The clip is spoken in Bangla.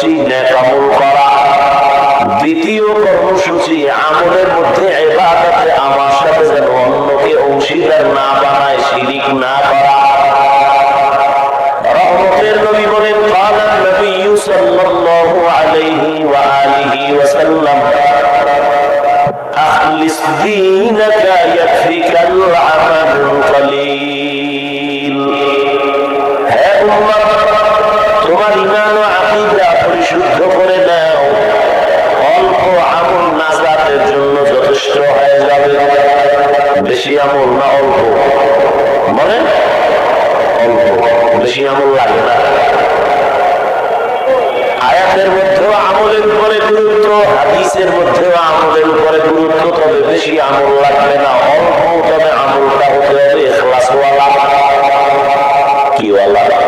কর্মসূচি নেক আমল করা। দ্বিতীয় কর্মসূচি আমলের মধ্যে ইবাদতে আমার সাথে যেন অন্যকে অংশীদার না বানায়, শিরিক না করা। রহমতের নবী বলেন ক্বালা নবী সাল্লাল্লাহু আলাইহি ওয়া আলিহি ওয়াসাল্লাম আখলিস দীনাকা ইয়াকফিকাল আমালুল কলিল। হে উম্মত, তোমার ঈমান ও আকীদা পরিশুদ্ধ করে নাও, অল্প আমল নাজাতের জন্য যথেষ্ট হয়ে যাবে। বেশি আমল না অল্প? বলেন অল্প, বেশি আমল লাগে না। আয়াতের মধ্যেও আমলের উপরে গুরুত্ব, হাদিসের মধ্যেও আমলের উপরে গুরুত্ব। তবে বেশি আমল লাগবে না, অল্প, তবে আমলটা হতে হবে ইখলাসওয়ালা। কি ওয়ালা?